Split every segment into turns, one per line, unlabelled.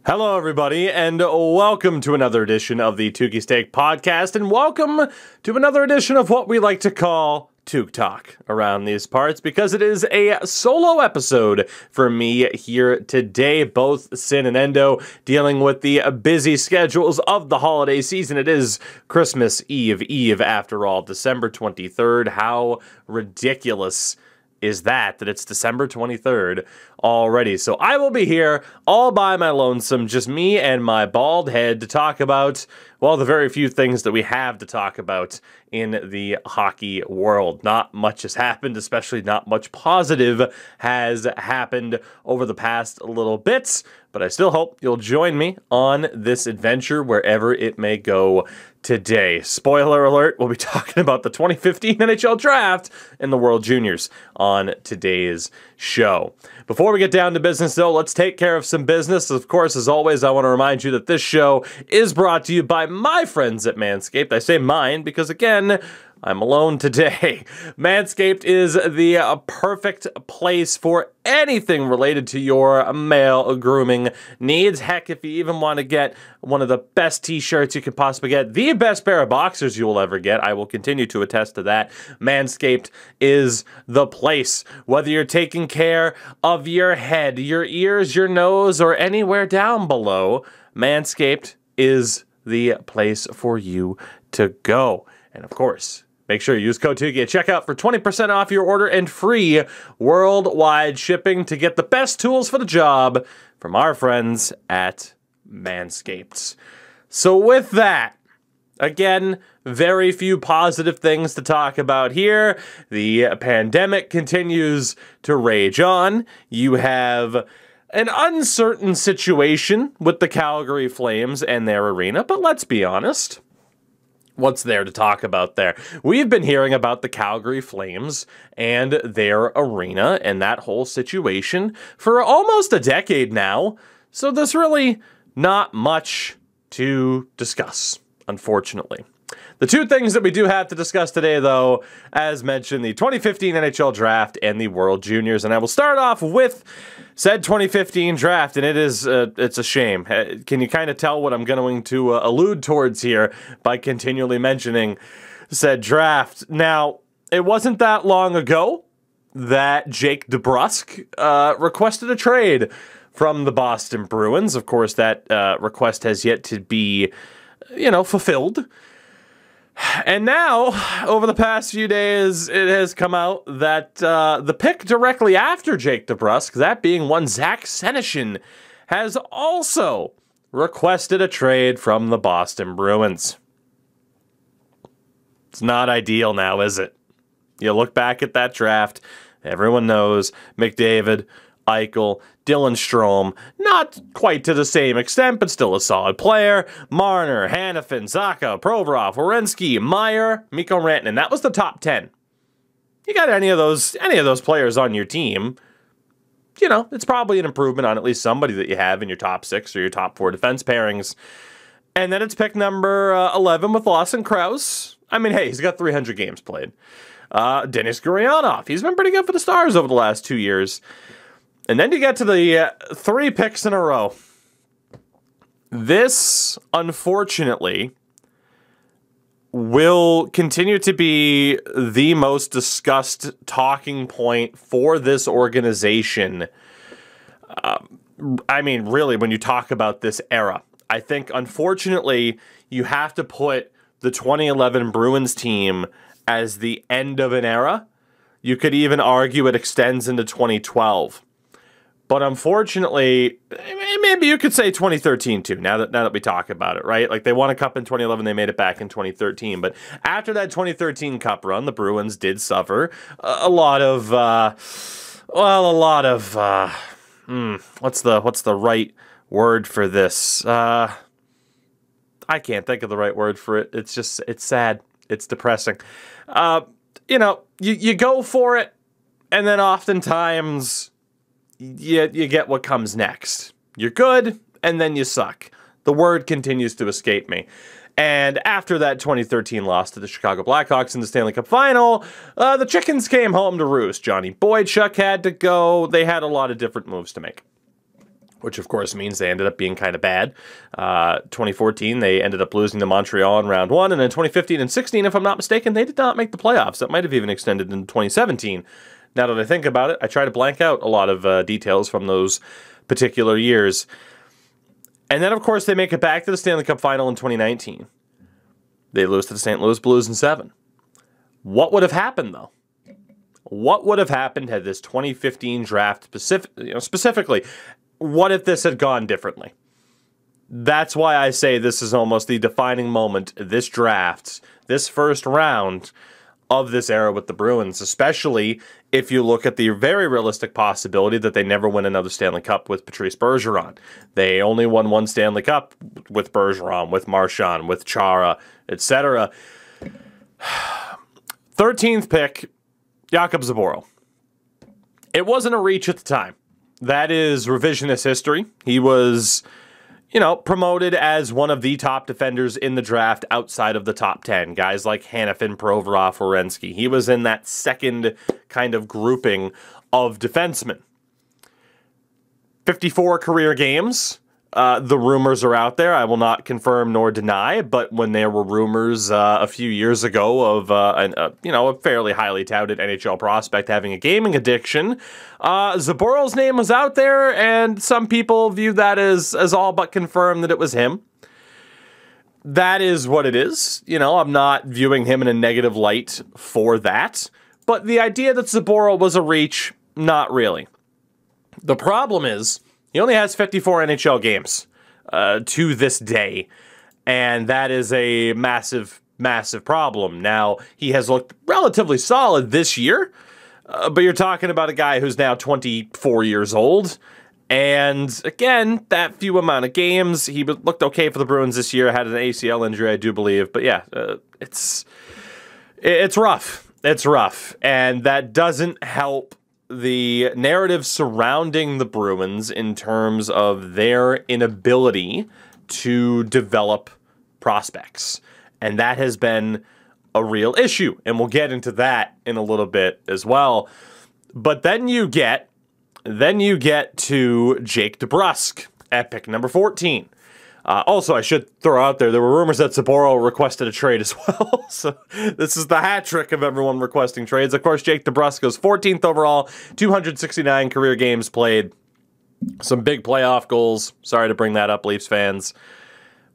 Hello, everybody, and welcome to another edition of the Tougie Steak Podcast, and welcome to another edition of what we like to call Toug Talk around these parts, because it is a solo episode for me here today. Both Sin and Endo dealing with the busy schedules of the holiday season. It is Christmas Eve after all, December 23rd. How ridiculous is that it's December 23rd already. So I will be here all by my lonesome, just me and my bald head, to talk about, well, the very few things that we have to talk about in the hockey world. Not much has happened, especially not much positive has happened over the past little bits, but I still hope you'll join me on this adventure wherever it may go today. Spoiler alert, we'll be talking about the 2015 NHL Draft and the World Juniors on today's show. Before we get down to business, though, let's take care of some business. Of course, as always, I want to remind you that this show is brought to you by my friends at Manscaped. I say mine because, again, I'm alone today. Manscaped is the perfect place for anything related to your male grooming needs. Heck, if you even want to get one of the best t-shirts you could possibly get, the best pair of boxers you will ever get, I will continue to attest to that. Manscaped is the place. Whether you're taking care of your head, your ears, your nose, or anywhere down below, Manscaped is the place for you to go. And of course, make sure you use code Tougie at checkout for 20% off your order and free worldwide shipping to get the best tools for the job from our friends at Manscaped. So with that, again, very few positive things to talk about here. The pandemic continues to rage on. You have an uncertain situation with the Calgary Flames and their arena, but let's be honest. What's there to talk about there? We've been hearing about the Calgary Flames and their arena and that whole situation for almost a decade now, so there's really not much to discuss, unfortunately. The two things that we do have to discuss today, though, as mentioned, the 2015 NHL Draft and the World Juniors, and I will start off with said 2015 draft, and it's a shame. Can you kind of tell what I'm going to allude towards here by continually mentioning said draft? Now, it wasn't that long ago that Jake DeBrusk requested a trade from the Boston Bruins. Of course, that request has yet to be, fulfilled. And now, over the past few days, it has come out that the pick directly after Jake DeBrusk, that being one Zach Senyshyn, has also requested a trade from the Boston Bruins. It's not ideal now, is it? You look back at that draft, everyone knows McDavid, Eichel, Dylan Strome, not quite to the same extent, but still a solid player. Marner, Hanifin, Zacha, Provorov, Werenski, Meyer, Mikko Rantanen. That was the top 10. You got any of those players on your team, it's probably an improvement on at least somebody that you have in your top 6 or your top 4 defense pairings. And then it's pick number 11 with Lawson Krause. I mean, hey, he's got 300 games played. Denis Gurianov, he's been pretty good for the Stars over the last 2 years. And then you get to the 3 picks in a row. This, unfortunately, will continue to be the most discussed talking point for this organization. I mean, really, when you talk about this era, I think, unfortunately, you have to put the 2011 Bruins team as the end of an era. You could even argue it extends into 2012. But unfortunately, maybe you could say 2013 too, now that we talk about it, right? Like, they won a cup in 2011, they made it back in 2013. But after that 2013 cup run, the Bruins did suffer a lot of what's the right word for this? I can't think of the right word for it. It's sad. It's depressing. You go for it, and then oftentimes you get what comes next. You're good, and then you suck. The word continues to escape me. And after that 2013 loss to the Chicago Blackhawks in the Stanley Cup Final, the chickens came home to roost. Johnny Boychuk had to go. They had a lot of different moves to make. which of course means they ended up being kind of bad. 2014, they ended up losing to Montreal in round 1, and in 2015 and 16, if I'm not mistaken, they did not make the playoffs. That might have even extended into 2017. Now that I think about it, I try to blank out a lot of details from those particular years. And then, of course, they make it back to the Stanley Cup Final in 2019. They lose to the St. Louis Blues in 7. What would have happened, though? What would have happened had this 2015 draft specifically? What if this had gone differently? That's why I say this is almost the defining moment, this draft, this first round of this era with the Bruins, especially if you look at the very realistic possibility that they never win another Stanley Cup with Patrice Bergeron. They only won one Stanley Cup with Bergeron, with Marchand, with Chara, etc. 13th pick, Jakub Zboril. It wasn't a reach at the time. That is revisionist history. He was, promoted as one of the top defenders in the draft outside of the top 10. Guys like Hanifin, Provorov, Werenski. He was in that second kind of grouping of defensemen. 54 career games. The rumors are out there. I will not confirm nor deny, but when there were rumors a few years ago of a fairly highly touted NHL prospect having a gaming addiction, Zboril's name was out there, and some people view that as all but confirmed that it was him. That is what it is. I'm not viewing him in a negative light for that, but the idea that Zboril was a reach, not really. The problem is, he only has 54 NHL games to this day, and that is a massive, massive problem. Now, he has looked relatively solid this year, but you're talking about a guy who's now 24 years old, and again, that few amount of games, he looked okay for the Bruins this year, had an ACL injury, I do believe, but yeah, it's rough. It's rough, and that doesn't help the narrative surrounding the Bruins in terms of their inability to develop prospects. And that has been a real issue. And we'll get into that in a little bit as well. But then you get to Jake DeBrusk at pick number 14. Also, I should throw out there were rumors that Zboril requested a trade as well. So this is the hat trick of everyone requesting trades. Of course, Jake DeBrusk goes 14th overall, 269 career games played, some big playoff goals. Sorry to bring that up, Leafs fans.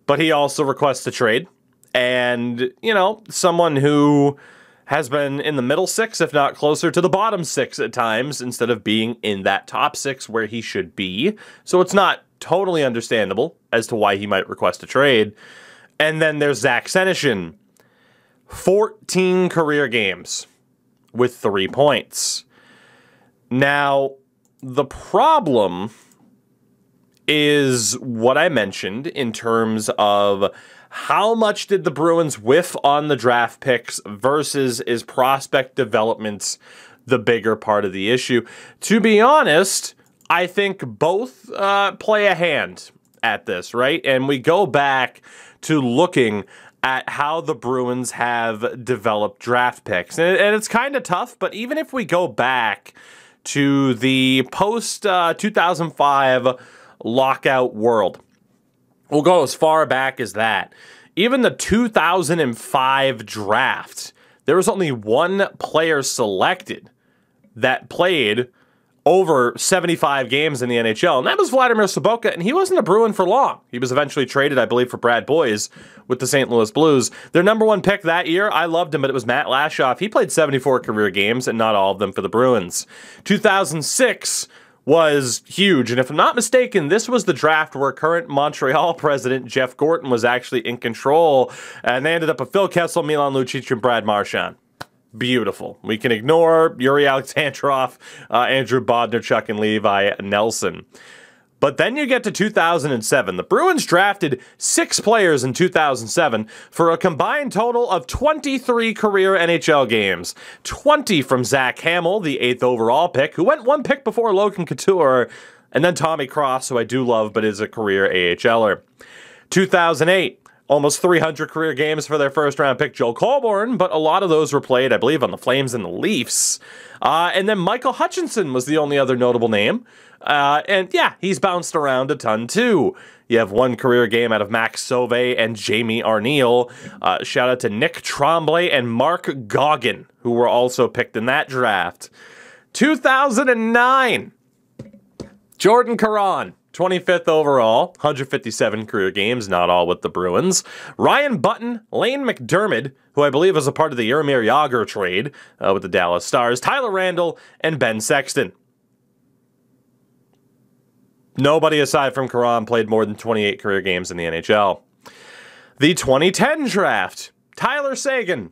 But he also requests a trade. And, someone who has been in the middle six, if not closer to the bottom six at times, instead of being in that top six where he should be. So it's not totally understandable as to why he might request a trade. And then there's Zach Senyshyn. 14 career games with 3 points. Now, the problem is what I mentioned in terms of how much did the Bruins whiff on the draft picks versus is prospect development the bigger part of the issue. To be honest, I think both play a hand at this, right? And we go back to looking at how the Bruins have developed draft picks. And it's kind of tough, but even if we go back to the post-2005 lockout world, we'll go as far back as that. Even the 2005 draft, there was only one player selected that played over 75 games in the NHL, and that was Vladimir Sobotka, and he wasn't a Bruin for long. He was eventually traded, I believe, for Brad Boyes with the St. Louis Blues. Their number one pick that year, I loved him, but it was Matt Lashoff. He played 74 career games, and not all of them for the Bruins. 2006 was huge, and if I'm not mistaken, this was the draft where current Montreal president Jeff Gorton was actually in control, and they ended up with Phil Kessel, Milan Lucic, and Brad Marchand. Beautiful. We can ignore Yuri Alexandrov, Andrew Bodnarchuk, and Levi Nelson. But then you get to 2007. The Bruins drafted 6 players in 2007 for a combined total of 23 career NHL games. 20 from Zach Hamill, the 8th overall pick, who went 1 pick before Logan Couture, and then Tommy Cross, who I do love but is a career AHLer. 2008. almost 300 career games for their first-round pick, Joel Colborne, but a lot of those were played, I believe, on the Flames and the Leafs. And then Michael Hutchinson was the only other notable name. And yeah, he's bounced around a ton too. You have one career game out of Max Sauvé and Jamie Arneal. Shout out to Nick Tremblay and Mark Goggin, who were also picked in that draft. 2009, Jordan Caron, 25th overall, 157 career games, not all with the Bruins. Ryan Button, Lane McDermott, who I believe was a part of the Jaromir Jagr trade with the Dallas Stars, Tyler Randall, and Ben Sexton. Nobody aside from Caron played more than 28 career games in the NHL. The 2010 draft, Tyler Seguin.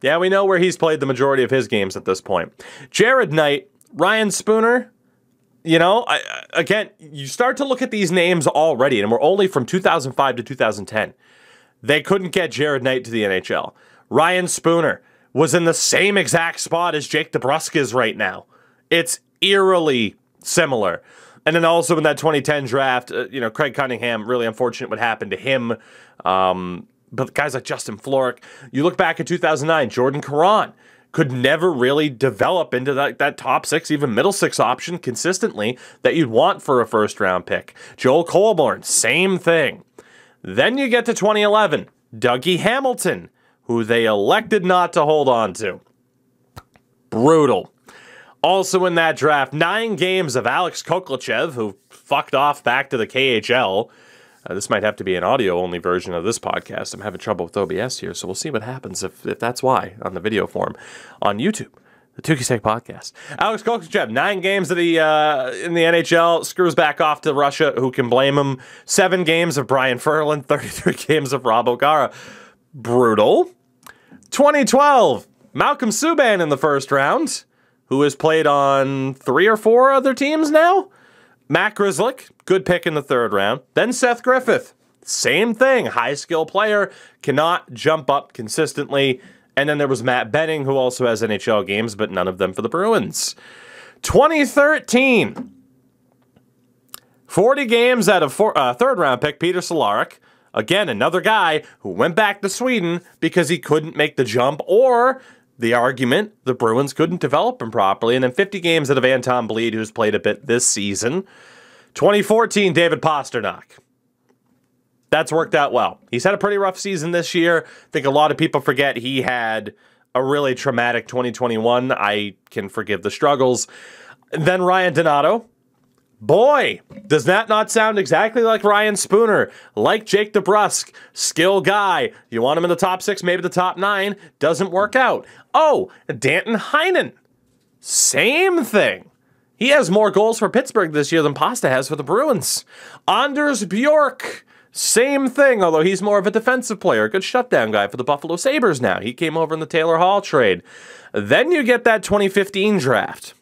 Yeah, we know where he's played the majority of his games at this point. Jared Knight, Ryan Spooner. You know, again, you start to look at these names already, and we're only from 2005 to 2010. They couldn't get Jared Knight to the NHL. Ryan Spooner was in the same exact spot as Jake DeBrusk is right now. It's eerily similar. And then also in that 2010 draft, you know, Craig Cunningham, really unfortunate what happened to him. But guys like Justin Florek, you look back at 2009, Jordan Caron could never really develop into that top six, even middle six option consistently that you'd want for a first-round pick. Joel Colborne, same thing. Then you get to 2011, Dougie Hamilton, who they elected not to hold on to. Brutal. Also in that draft, 9 games of Alex Koklachev, who fucked off back to the KHL. This might have to be an audio-only version of this podcast. I'm having trouble with OBS here, so we'll see what happens if that's why on the video form on YouTube. The Tougie Steak Podcast. Alex Koklachev, 9 games in the NHL, screws back off to Russia. Who can blame him? 7 games of Brian Ferland, 33 games of Rob O'Gara. Brutal. 2012, Malcolm Subban in the first round, who has played on 3 or 4 other teams now. Matt Grzelcyk, good pick in the 3rd round. Then Seth Griffith, same thing, high skill player, cannot jump up consistently. And then there was Matt Benning, who also has NHL games, but none of them for the Bruins. 2013, 40 games out of 3rd round pick, Peter Cehlarik. Again, another guy who went back to Sweden because he couldn't make the jump, or the argument, the Bruins couldn't develop him properly. And then 50 games out of Anton Bleed, who's played a bit this season. 2014, David Pastrnak. That's worked out well. He's had a pretty rough season this year. I think a lot of people forget he had a really traumatic 2021. I can forgive the struggles. And then Ryan Donato. Boy, does that not sound exactly like Ryan Spooner, like Jake DeBrusk, skill guy. You want him in the top 6, maybe the top 9, doesn't work out. Oh, Danton Heinen, same thing. He has more goals for Pittsburgh this year than Pasta has for the Bruins. Anders Bjork, same thing, although he's more of a defensive player, a good shutdown guy for the Buffalo Sabres now. He came over in the Taylor Hall trade. Then you get that 2015 draft.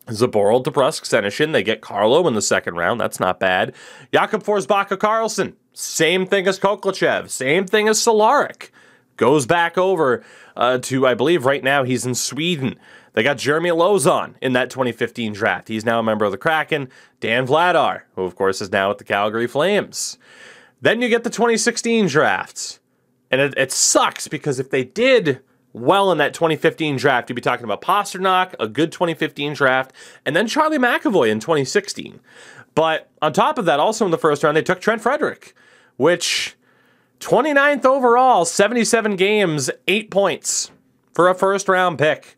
Zaboral, DeBrusk, Senyshyn. They get Carlo in the 2nd round. That's not bad. Jakob Forsbacka Karlsson. Same thing as Koklachev. Same thing as Cehlarik. Goes back over to, I believe right now he's in Sweden. They got Jeremy Lauzon in that 2015 draft. He's now a member of the Kraken. Dan Vladar, who of course is now with the Calgary Flames. Then you get the 2016 drafts. And it sucks because if they did well in that 2015 draft, you'd be talking about Pastrnak, a good 2015 draft, and then Charlie McAvoy in 2016. But on top of that, also in the 1st round, they took Trent Frederick, which 29th overall, 77 games, 8 points for a 1st round pick.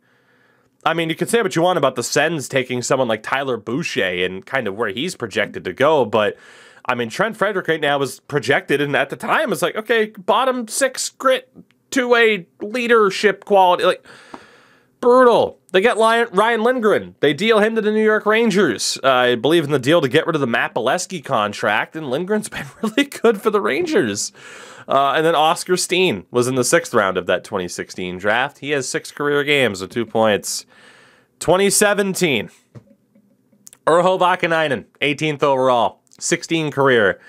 I mean, you could say what you want about the Sens taking someone like Tyler Boucher and kind of where he's projected to go, but I mean, Trent Frederick right now was projected, and at the time, it's like, okay, bottom 6 grit, 2A leadership quality, like, brutal. They get Ryan Lindgren. They deal him to the New York Rangers. I believe in the deal to get rid of the Matt Bolesky contract, and Lindgren's been really good for the Rangers. And then Oscar Steen was in the 6th round of that 2016 draft. He has 6 career games with 2 points. 2017, Urho Vakanainen, 18th overall, 16 career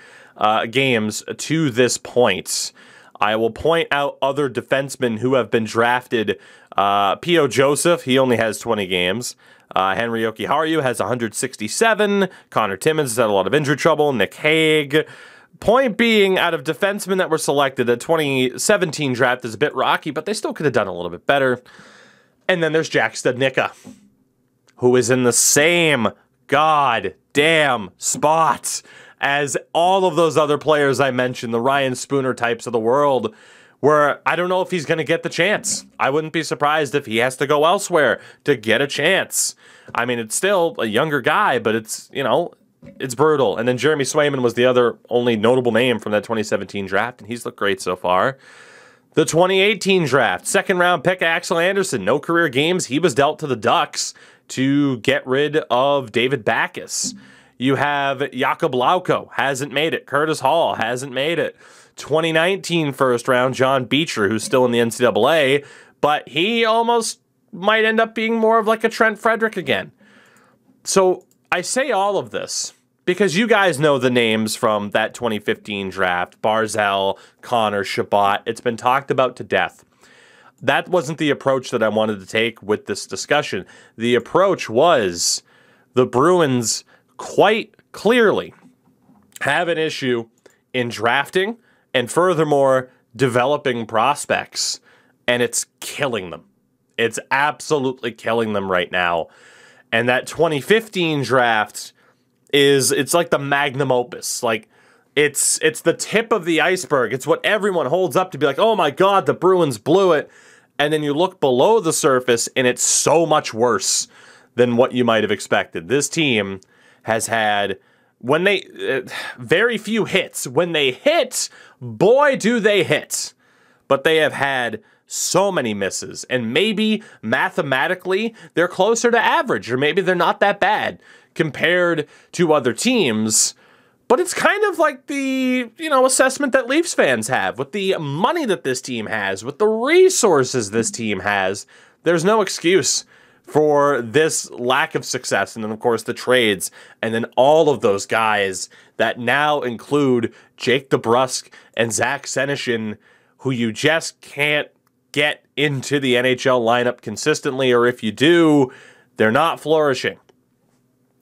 games to this point. I will point out other defensemen who have been drafted. P.O. Joseph, he only has 20 games. Henry Jokiharju has 167. Connor Timmins has had a lot of injury trouble. Nick Hague Point being, out of defensemen that were selected, the 2017 draft is a bit rocky, but they still could have done a little bit better. And then there's Jack Studnicka, who is in the same goddamn spot as all of those other players I mentioned, the Ryan Spooner types of the world, where I don't know if he's going to get the chance. I wouldn't be surprised if he has to go elsewhere to get a chance. I mean, it's still a younger guy, but it's, you know, it's brutal. And then Jeremy Swayman was the other only notable name from that 2017 draft, and he's looked great so far. The 2018 draft, second-round pick Axel Anderson, no career games. He was dealt to the Ducks to get rid of David Backes. You have Jakob Lauko, hasn't made it. Curtis Hall hasn't made it. 2019 first-round, John Beecher, who's still in the NCAA, but he almost might end up being more of like a Trent Frederick again. So I say all of this because you guys know the names from that 2015 draft. Barzal, Connor, Shabbat. It's been talked about to death. That wasn't the approach that I wanted to take with this discussion. The approach was the Bruins quite clearly have an issue in drafting and furthermore developing prospects, and it's killing them. It's absolutely killing them right now. And that 2015 draft it's like the magnum opus. Like, it's the tip of the iceberg. It's what everyone holds up to be like, oh my God, the Bruins blew it. And then you look below the surface, and it's so much worse than what you might have expected. This team has had, when they, very few hits. When they hit, boy, do they hit. But they have had so many misses, and maybe mathematically they're closer to average, or maybe they're not that bad compared to other teams. But it's kind of like the, you know, assessment that Leafs fans have with the money that this team has, with the resources this team has. There's no excuse for this lack of success. And then, of course, the trades, and then all of those guys that now include Jake DeBrusk and Zach Senyshyn, who you just can't get into the NHL lineup consistently, or if you do, they're not flourishing.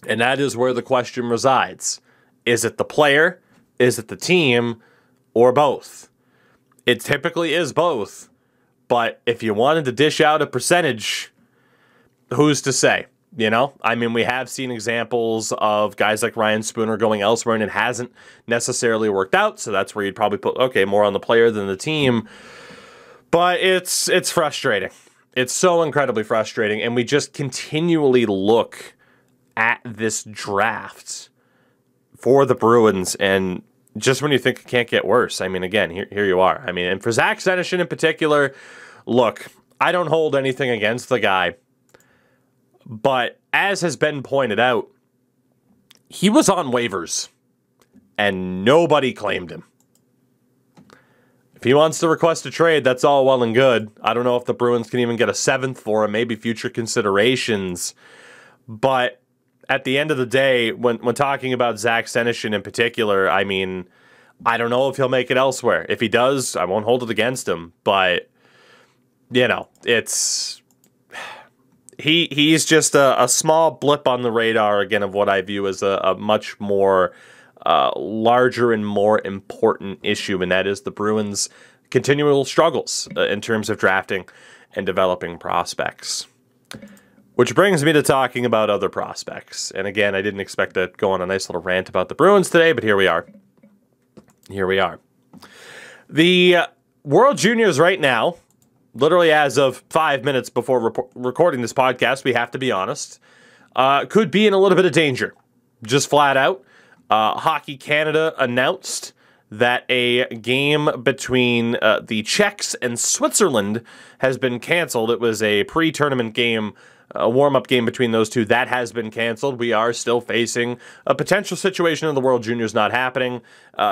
And that is where the question resides. Is it the player, is it the team, or both? It typically is both, but if you wanted to dish out a percentage, who's to say? You know, I mean, we have seen examples of guys like Ryan Spooner going elsewhere, and it hasn't necessarily worked out, so that's where you'd probably put, okay, more on the player than the team. But it's frustrating. It's so incredibly frustrating, and we just continually look at this draft for the Bruins, and just when you think it can't get worse, I mean, again, here you are. I mean, and for Zach Senyshyn in particular, look, I don't hold anything against the guy, but as has been pointed out, he was on waivers, and nobody claimed him. If he wants to request a trade, that's all well and good. I don't know if the Bruins can even get a seventh for him, maybe future considerations. But at the end of the day, when talking about Zach Senyshyn in particular, I mean, I don't know if he'll make it elsewhere. If he does, I won't hold it against him. But, you know, he's just a small blip on the radar, again, of what I view as a much more larger and more important issue, and that is the Bruins' continual struggles in terms of drafting and developing prospects. Which brings me to talking about other prospects. And again, I didn't expect to go on a nice little rant about the Bruins today, but here we are. Here we are. The World Juniors right now, literally as of 5 minutes before recording this podcast, we have to be honest, could be in a little bit of danger. Just flat out. Hockey Canada announced that a game between the Czechs and Switzerland has been canceled. It was a pre-tournament game, a warm-up game between those two. That has been canceled. We are still facing a potential situation in the World Juniors not happening.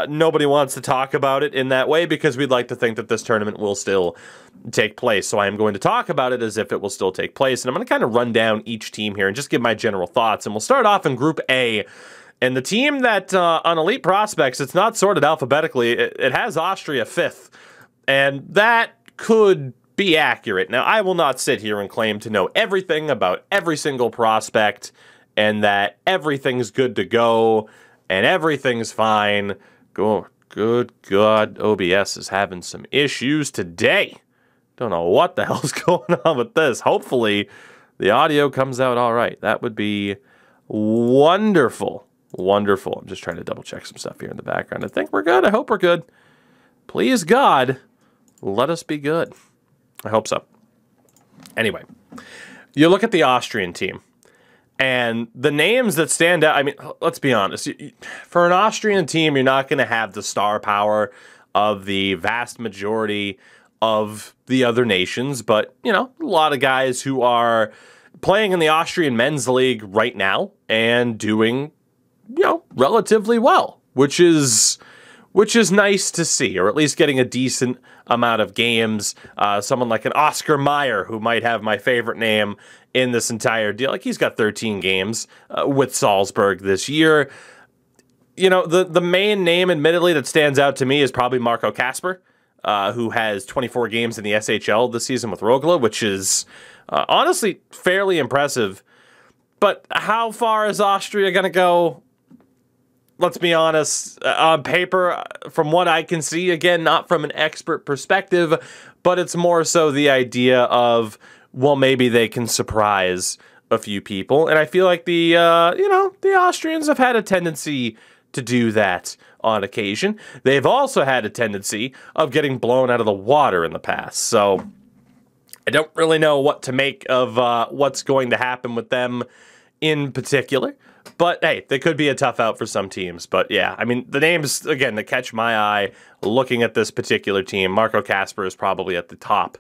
Nobody wants to talk about it in that way because we'd like to think that this tournament will still take place. So I am going to talk about it as if it will still take place. And I'm going to kind of run down each team here and just give my general thoughts. And we'll start off in Group A. And the team that, on Elite Prospects, it's not sorted alphabetically. It has Austria 5th. And that could be accurate. Now, I will not sit here and claim to know everything about every single prospect and that everything's good to go and everything's fine. Good God, OBS is having some issues today. Don't know what the hell's going on with this. Hopefully, the audio comes out all right. That would be wonderful. Wonderful. I'm just trying to double check some stuff here in the background. I think we're good. I hope we're good. Please, God, let us be good. I hope so. Anyway, you look at the Austrian team, and the names that stand out, I mean, let's be honest. For an Austrian team, you're not going to have the star power of the vast majority of the other nations, but, you know, a lot of guys who are playing in the Austrian men's league right now and doing, you know, relatively well, which is nice to see, or at least getting a decent amount of games. Someone like an Oscar Meyer, who might have my favorite name in this entire deal. Like, he's got 13 games with Salzburg this year. You know, the main name, admittedly, that stands out to me is probably Marco Kasper, who has 24 games in the SHL this season with Rogla, which is honestly fairly impressive. But how far is Austria going to go? Let's be honest, on paper, from what I can see, again, not from an expert perspective, but it's more so the idea of, well, maybe they can surprise a few people. And I feel like the Austrians have had a tendency to do that on occasion. They've also had a tendency of getting blown out of the water in the past. So I don't really know what to make of what's going to happen with them in particular. But, hey, they could be a tough out for some teams. But, yeah, I mean, the names, again, that catch my eye looking at this particular team, Marco Kasper is probably at the top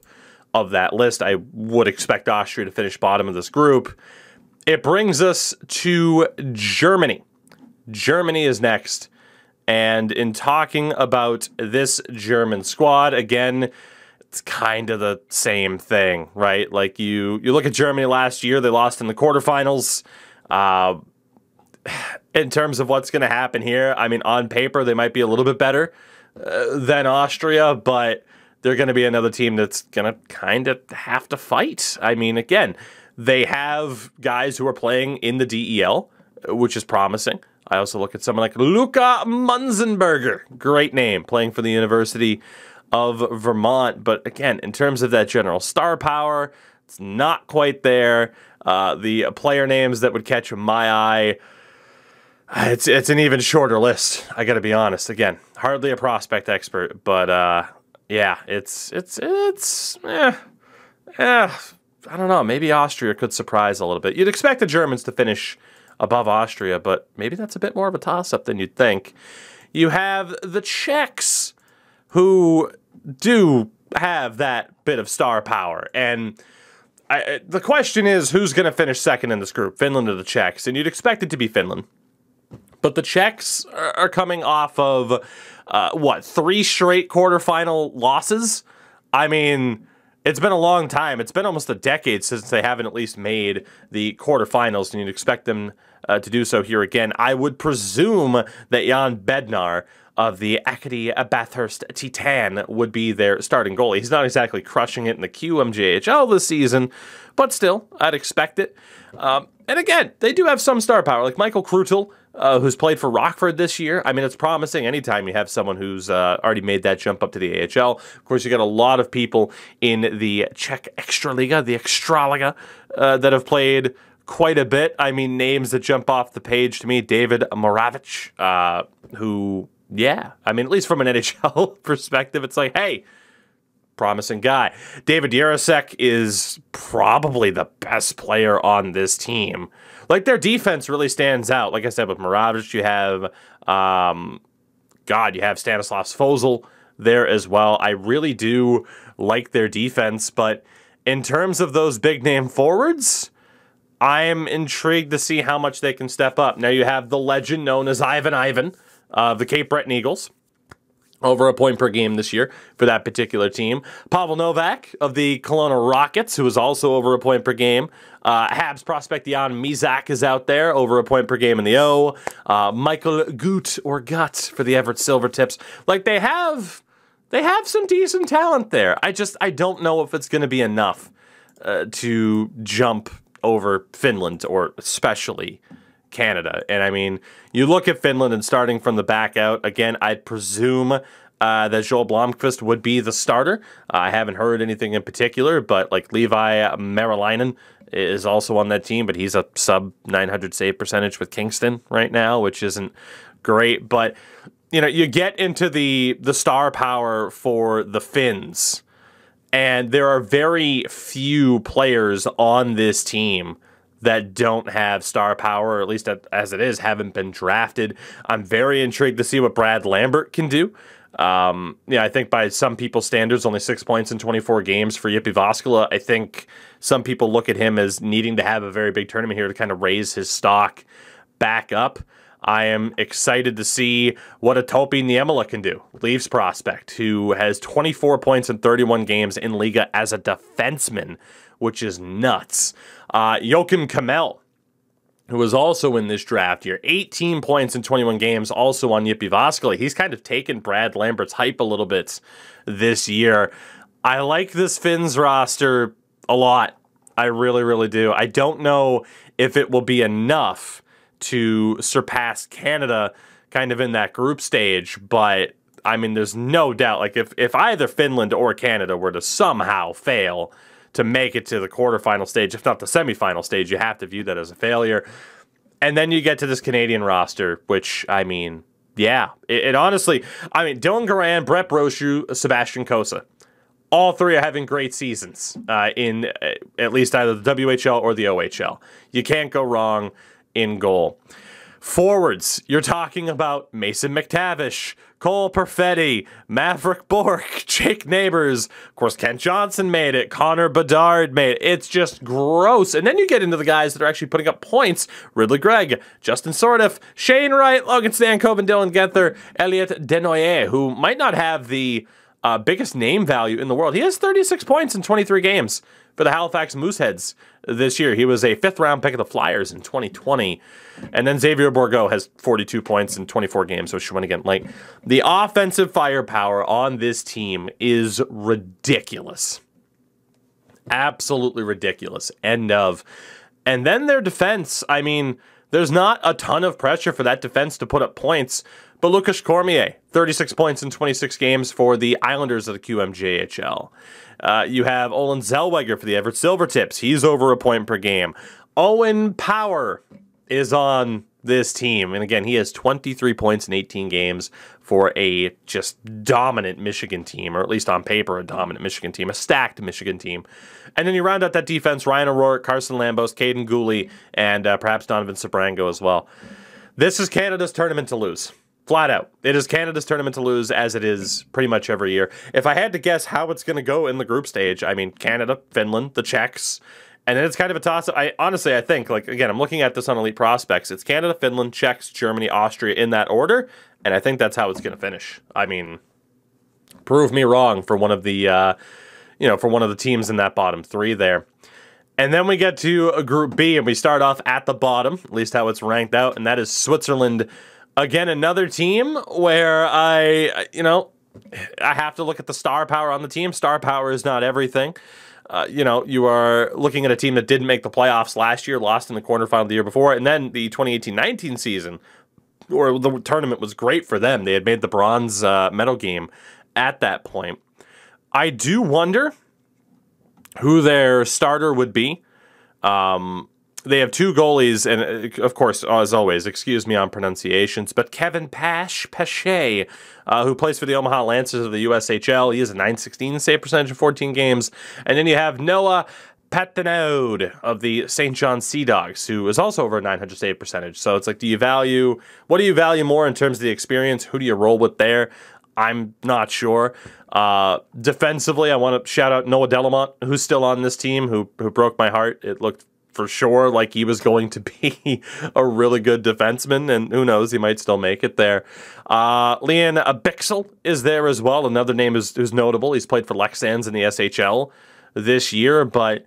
of that list. I would expect Austria to finish bottom of this group. It brings us to Germany. Germany is next. And in talking about this German squad, again, it's kind of the same thing, right? Like, you look at Germany last year, they lost in the quarterfinals. In terms of what's going to happen here, I mean, on paper, they might be a little bit better than Austria, but they're going to be another team that's going to kind of have to fight. I mean, again, they have guys who are playing in the DEL, which is promising. I also look at someone like Luca Munzenberger, great name, playing for the University of Vermont. But again, in terms of that general star power, it's not quite there. The player names that would catch my eye, it's an even shorter list. I got to be honest. Again, hardly a prospect expert, but yeah, I don't know. Maybe Austria could surprise a little bit. You'd expect the Germans to finish above Austria, but maybe that's a bit more of a toss-up than you'd think. You have the Czechs, who do have that bit of star power, and the question is, who's going to finish second in this group, Finland or the Czechs? And you'd expect it to be Finland. But the Czechs are coming off of, 3 straight quarterfinal losses? I mean, it's been a long time. It's been almost a decade since they haven't at least made the quarterfinals, and you'd expect them to do so here again. I would presume that Jan Bednar of the Acadie Bathurst Titan would be their starting goalie. He's not exactly crushing it in the QMJHL this season, but still, I'd expect it. And again, they do have some star power, like Michael Krutel, who's played for Rockford this year. I mean, it's promising anytime you have someone who's already made that jump up to the AHL. Of course, you got a lot of people in the Czech Extraliga, the Extraliga, that have played quite a bit. I mean, names that jump off the page to me, David Moravich, who, yeah, I mean, at least from an NHL perspective, it's like, hey, promising guy. David Yarosek is probably the best player on this team. Like, their defense really stands out. Like I said, with Moravich, you have, you have Stanislav Svozil there as well. I really do like their defense, but in terms of those big-name forwards, I am intrigued to see how much they can step up. Now, you have the legend known as Ivan of the Cape Breton Eagles, over a point per game this year for that particular team. Pavel Novak of the Kelowna Rockets, who is also over a point per game. Habs prospect Jan Mizak is out there, over a point per game in the O. Michael Gut for the Everett Silvertips. Like, they have some decent talent there. I don't know if it's going to be enough to jump over Finland, or especially Canada. And I mean, you look at Finland and starting from the back out, again, I'd presume that Joel Blomqvist would be the starter. I haven't heard anything in particular, but like Levi Meriläinen is also on that team, but he's a sub 900 save percentage with Kingston right now, which isn't great. But, you know, you get into the star power for the Finns, and there are very few players on this team that don't have star power, or at least as it is, haven't been drafted. I'm very intrigued to see what Brad Lambert can do. Yeah, I think by some people's standards, only 6 points in 24 games for Jypi Voskala. I think some people look at him as needing to have a very big tournament here to kind of raise his stock back up. I am excited to see what a Topi Niemela can do, Leafs prospect, who has 24 points in 31 games in Liga as a defenseman, which is nuts. Joakim Kamel, who was also in this draft year, 18 points in 21 games, also on Jypi Voskala. He's kind of taken Brad Lambert's hype a little bit this year. I like this Finns roster a lot. I really, really do. I don't know if it will be enough to surpass Canada kind of in that group stage, but I mean, there's no doubt, like if either Finland or Canada were to somehow fail to make it to the quarterfinal stage, if not the semifinal stage, you have to view that as a failure. And then you get to this Canadian roster, which, I mean, yeah, it honestly, I mean, Dylan Garand, Brett Brochu, Sebastian Cossa, all three are having great seasons in at least either the WHL or the OHL. You can't go wrong in goal. Forwards, you're talking about Mason McTavish, Cole Perfetti, Maverick Bourque, Jake Neighbors. Of course, Kent Johnson made it. Connor Bedard made it. It's just gross. And then you get into the guys that are actually putting up points. Ridley Gregg, Justin Sordiff, Shane Wright, Logan Stankov, and Dylan Genther, Elliot Desnoyers, who might not have the biggest name value in the world. He has 36 points in 23 games for the Halifax Mooseheads this year. He was a 5th-round pick of the Flyers in 2020. And then Xavier Bourgault has 42 points in 24 games with Shawinigan. Like, the offensive firepower on this team is ridiculous. Absolutely ridiculous. End of. And then their defense, I mean, there's not a ton of pressure for that defense to put up points, but Lucas Cormier, 36 points in 26 games for the Islanders of the QMJHL. You have Olin Zellweger for the Everett Silvertips. He's over a point per game. Owen Power is on this team. And again, he has 23 points in 18 games for a just dominant Michigan team, or at least on paper, a dominant Michigan team, a stacked Michigan team. And then you round out that defense, Ryan O'Rourke, Carson Lambos, Caden Gooley, and perhaps Donovan Sabrango as well. This is Canada's tournament to lose. Flat out. It is Canada's tournament to lose, as it is pretty much every year. If I had to guess how it's going to go in the group stage, I mean, Canada, Finland, the Czechs, and then it's kind of a toss-up. Honestly, I think, like, again, I'm looking at this on Elite Prospects. It's Canada, Finland, Czechs, Germany, Austria in that order, and I think that's how it's going to finish. I mean, prove me wrong for one of the, for one of the teams in that bottom three there. And then we get to a Group B, and we start off at the bottom, at least how it's ranked out, and that is Switzerland. Again, another team where I have to look at the star power on the team. Star power is not everything. You are looking at a team that didn't make the playoffs last year, lost in the quarterfinal the year before, and then the 2018-19 season, or the tournament was great for them. They had made the bronze medal game at that point. I do wonder who their starter would be. They have two goalies, and of course, as always, excuse me on pronunciations, but Kevin Pache, who plays for the Omaha Lancers of the USHL. He has a .916 save percentage in 14 games. And then you have Noah Patenaude of the St. John Sea Dogs, who is also over a 900 save percentage. So it's like, what do you value more in terms of the experience? Who do you roll with there? I'm not sure. Defensively, I want to shout out Noah Delamont, who's still on this team, who broke my heart. It looked for sure like he was going to be a really good defenseman, and who knows, he might still make it there. Leon Bixel is there as well, another name who's notable. He's played for Lexans in the SHL this year, but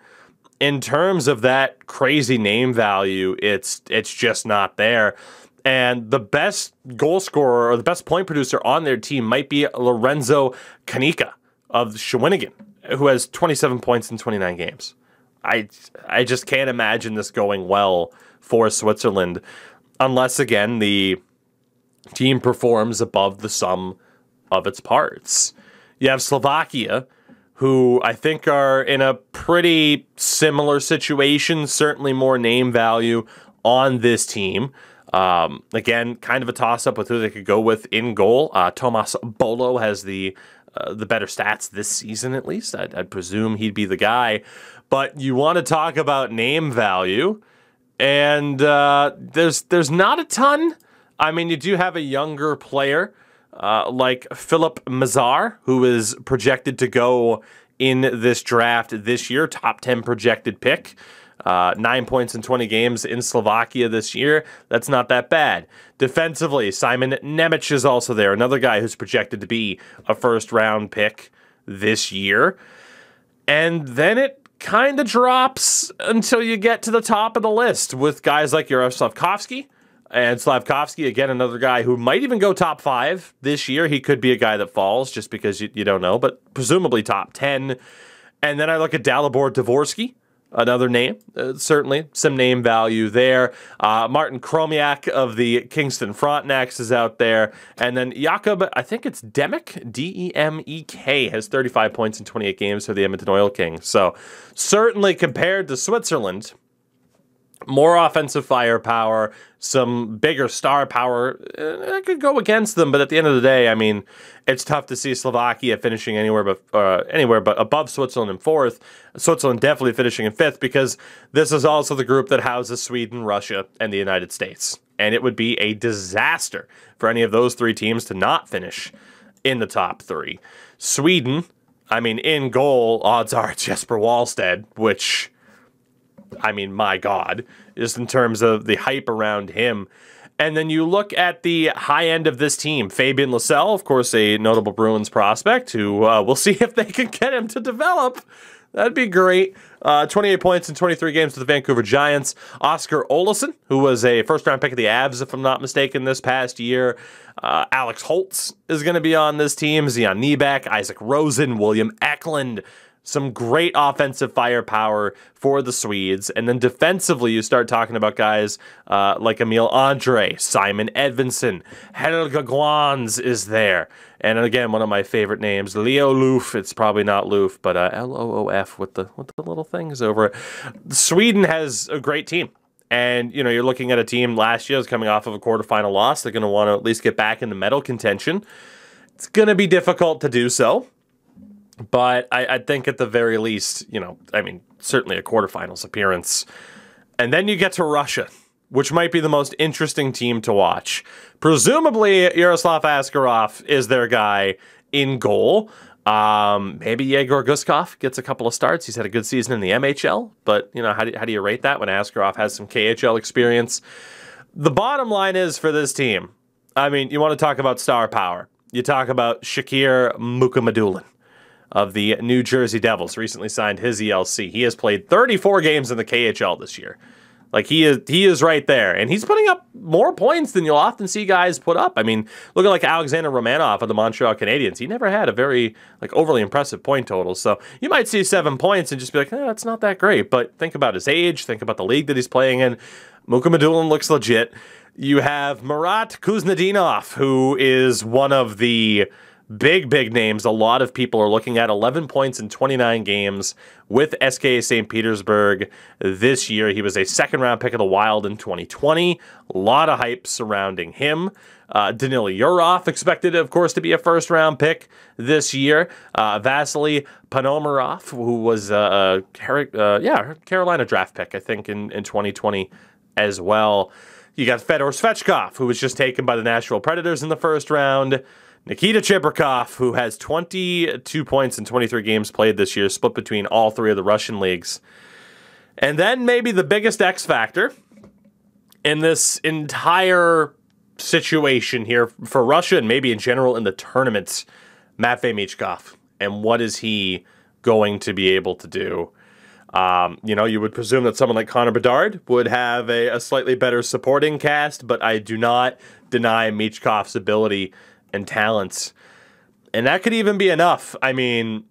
in terms of that crazy name value, it's just not there. And the best goal scorer or the best point producer on their team might be Lorenzo Kanika of Shawinigan, who has 27 points in 29 games. I just can't imagine this going well for Switzerland. unless, again, the team performs above the sum of its parts. You have Slovakia, who I think are in a pretty similar situation, certainly more name value on this team. Again, kind of a toss-up with who they could go with in goal. Tomas Bolo has the better stats this season, at least. I'd presume he'd be the guy. But you want to talk about name value, and there's not a ton. I mean, you do have a younger player like Philip Mazar, who is projected to go in this draft this year, top 10 projected pick. 9 points in 20 games in Slovakia this year. That's not that bad. Defensively, Simon Nemec is also there, another guy who's projected to be a first-round pick this year. And then it kind of drops until you get to the top of the list with guys like Yaroslav Slavkovsky. And Slavkovsky, again, another guy who might even go top 5 this year. He could be a guy that falls just because you don't know, but presumably top 10. And then I look at Dalibor Dvorsky, another name, certainly some name value there. Martin Kromiak of the Kingston Frontenacs is out there. And then Jakub, I think it's Demek, D-E-M-E-K, has 35 points in 28 games for the Edmonton Oil Kings. So certainly compared to Switzerland, more offensive firepower, some bigger star power. I could go against them, but at the end of the day, I mean, it's tough to see Slovakia finishing anywhere but above Switzerland in 4th. Switzerland definitely finishing in 5th, because this is also the group that houses Sweden, Russia, and the United States. And it would be a disaster for any of those 3 teams to not finish in the top 3. Sweden, I mean, in goal, odds are it's Jesper Wallstedt, which, I mean, my God, just in terms of the hype around him. And then you look at the high end of this team. Fabian Lysell, of course, a notable Bruins prospect who we'll see if they can get him to develop. That'd be great. 28 points in 23 games to the Vancouver Giants. Oscar Olason, who was a first-round pick of the Avs, if I'm not mistaken, this past year. Alex Holtz is going to be on this team. Zion Niebeck, Isaac Rosen, William Eklund. Some great offensive firepower for the Swedes. And then defensively, you start talking about guys like Emil Andre, Simon Edvinsson, Helga Glans is there. And again, one of my favorite names, Leo Loof. It's probably not Loof, but L-O-O-F with the little things over it. Sweden has a great team. And, you know, you're looking at a team last year that's coming off of a quarterfinal loss. They're going to want to at least get back into medal contention. It's going to be difficult to do so. But I think at the very least, you know, I mean, certainly a quarterfinals appearance. And then you get to Russia, which might be the most interesting team to watch. Presumably, Yaroslav Askarov is their guy in goal. Maybe Yegor Guskov gets a couple of starts. He's had a good season in the MHL. But, you know, how do you rate that when Askarov has some KHL experience? The bottom line is for this team, I mean, you want to talk about star power. You talk about Shakir Mukhamadullin of the New Jersey Devils, recently signed his ELC. He has played 34 games in the KHL this year. Like, he is right there. And he's putting up more points than you'll often see guys put up. I mean, look at like Alexander Romanov of the Montreal Canadiens. He never had a very like overly impressive point total. So you might see 7 points and just be like, that's not that great. But think about his age. Think about the league that he's playing in. Mukhamadullin looks legit. You have Marat Kuznetsov, who is one of the big names a lot of people are looking at. 11 points in 29 games with SKA St. Petersburg this year. He was a second-round pick of the Wild in 2020. A lot of hype surrounding him. Danil Yurov expected, of course, to be a first-round pick this year. Vasily Ponomarov, who was a Carolina draft pick, I think, in 2020 as well. You got Fedor Svechkov, who was just taken by the Nashville Predators in the first round. Nikita Chibrikov, who has 22 points in 23 games played this year, split between all 3 of the Russian leagues. And then maybe the biggest X factor in this entire situation here for Russia, and maybe in general in the tournament, Matvei Michkov. And what is he going to be able to do? You know, you would presume that someone like Connor Bedard would have a slightly better supporting cast, but I do not deny Michkov's ability and talents. And that could even be enough. I mean,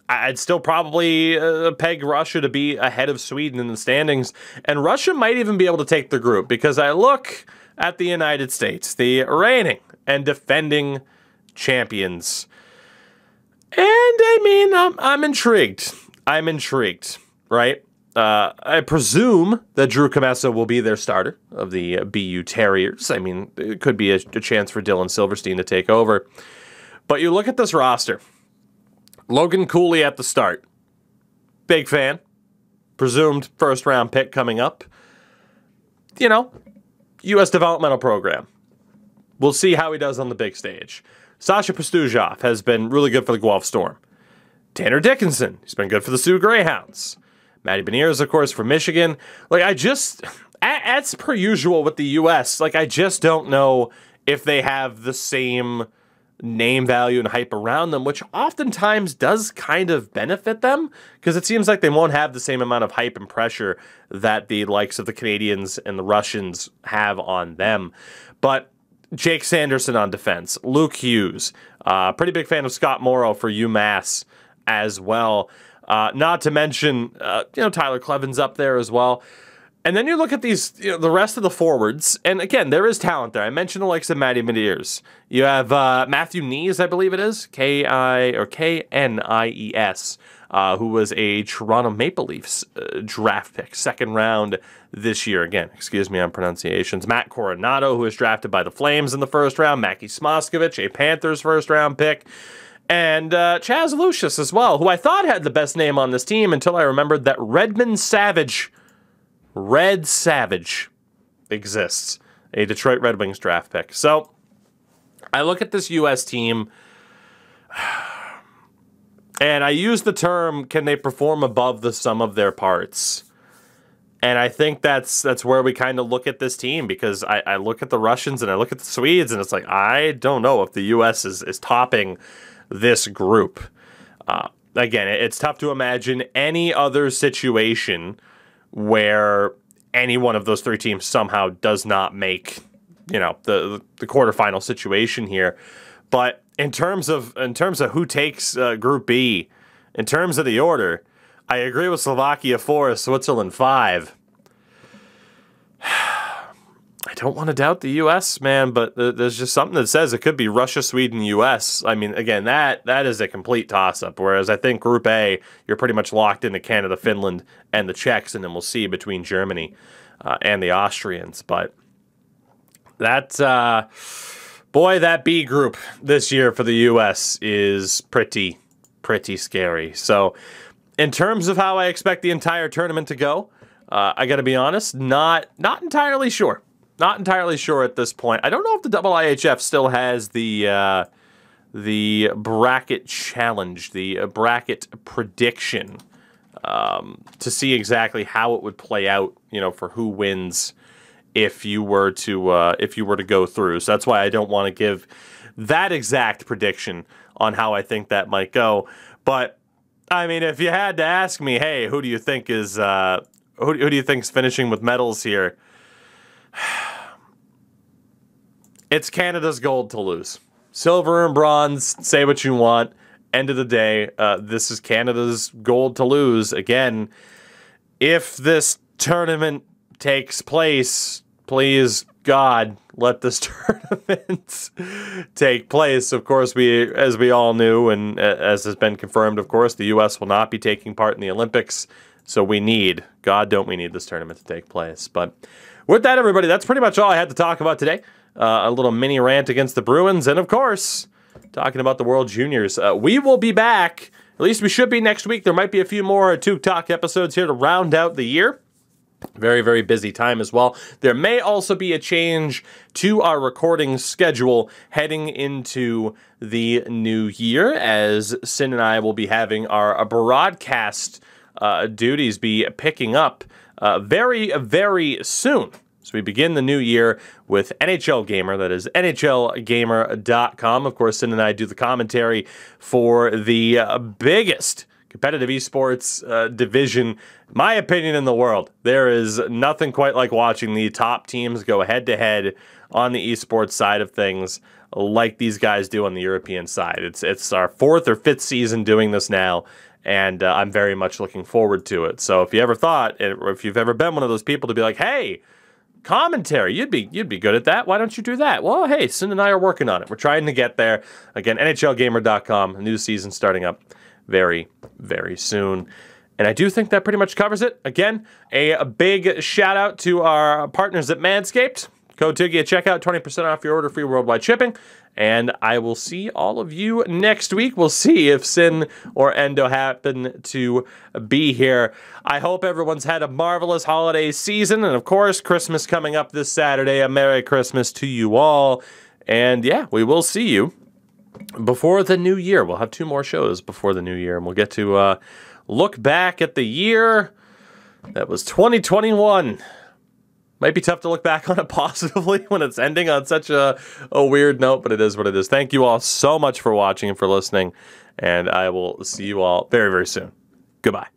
I'd still probably peg Russia to be ahead of Sweden in the standings. And Russia might even be able to take the group, because I look at the United States, the reigning and defending champions. And I mean, I'm intrigued. I'm intrigued, right? I presume that Drew Comessa will be their starter of the BU Terriers. I mean, it could be a chance for Dylan Silverstein to take over. But you look at this roster. Logan Cooley at the start. Big fan. Presumed first-round pick coming up. You know, U.S. developmental program. We'll see how he does on the big stage. Sasha Pastujov has been really good for the Guelph Storm. Tanner Dickinson, he's been good for the Sioux Greyhounds. Matty Beniers, of course, for Michigan. Like, as per usual with the U.S., like, I just don't know if they have the same name value and hype around them, which oftentimes does kind of benefit them, because it seems like they won't have the same amount of hype and pressure that the likes of the Canadians and the Russians have on them. But Jake Sanderson on defense, Luke Hughes, pretty big fan of Scott Morrow for UMass as well. Not to mention, Tyler Cleven's up there as well. And then you look at these, the rest of the forwards, and again, there is talent there. I mentioned the likes of Matty Beniers. You have Matthew Knies, I believe it is, Knies, who was a Toronto Maple Leafs draft pick, second round this year. Again, excuse me on pronunciations. Matt Coronado, who was drafted by the Flames in the first round. Mackie Smoskovich, a Panthers first round pick. And Chaz Lucius as well, who I thought had the best name on this team until I remembered that Red Savage exists, a Detroit Red Wings draft pick. So I look at this U.S. team, and I use the term, can they perform above the sum of their parts? And I think that's where we kind of look at this team, because I look at the Russians and I look at the Swedes, and it's like, I don't know if the U.S. is topping this group. Again, it's tough to imagine any other situation where any one of those three teams somehow does not make, the quarterfinal situation here. But in terms of who takes Group B, in terms of the order, I agree with Slovakia 4, Switzerland 5. I don't want to doubt the U.S., man, but there's just something that says it could be Russia, Sweden, U.S. I mean, again, that is a complete toss-up, whereas I think Group A, you're pretty much locked into Canada, Finland, and the Czechs, and then we'll see between Germany and the Austrians. But that B group this year for the U.S. is pretty scary. So in terms of how I expect the entire tournament to go, I got to be honest, not entirely sure. Not entirely sure at this point. I don't know if the IIHF still has the bracket challenge, the bracket prediction, to see exactly how it would play out, for who wins if you were to go through. So that's why I don't want to give that exact prediction on how I think that might go. But I mean, if you had to ask me, hey, who do you think is who do you think's finishing with medals here? It's Canada's gold to lose. Silver and bronze, say what you want. End of the day, this is Canada's gold to lose. Again, if this tournament takes place, please, God, let this tournament take place. Of course, as we all knew, and as has been confirmed, of course, the U.S. will not be taking part in the Olympics. So we need this tournament to take place. But with that, everybody, that's pretty much all I had to talk about today. A little mini rant against the Bruins, and of course, talking about the World Juniors. We will be back, at least we should be next week. There might be a few more Toug Talk episodes here to round out the year. Very, very busy time as well. There may also be a change to our recording schedule heading into the new year, as Sin and I will be having our broadcast duties be picking up very, very soon. So we begin the new year with NHL Gamer. That is NHLgamer.com. Of course, Sin and I do the commentary for the biggest competitive esports division, my opinion, in the world. There is nothing quite like watching the top teams go head-to-head on the esports side of things like these guys do on the European side. It's our 4th or 5th season doing this now, and I'm very much looking forward to it. So if you ever thought, or if you've ever been one of those people to be like, hey, commentary, you'd be good at that. Why don't you do that? Well, hey, Sin and I are working on it. We're trying to get there. Again, NHLgamer.com, new season starting up very, very soon. And I do think that pretty much covers it. Again, a big shout out to our partners at Manscaped. Code Tougie at checkout, 20% off your order, free worldwide shipping. And I will see all of you next week. We'll see if Sin or Endo happen to be here. I hope everyone's had a marvelous holiday season. And of course, Christmas coming up this Saturday. A Merry Christmas to you all. And yeah, we will see you before the new year. We'll have 2 more shows before the new year. And we'll get to look back at the year that was 2021. Might be tough to look back on it positively when it's ending on such a weird note, but it is what it is. Thank you all so much for watching and for listening, and I will see you all very, very soon. Goodbye.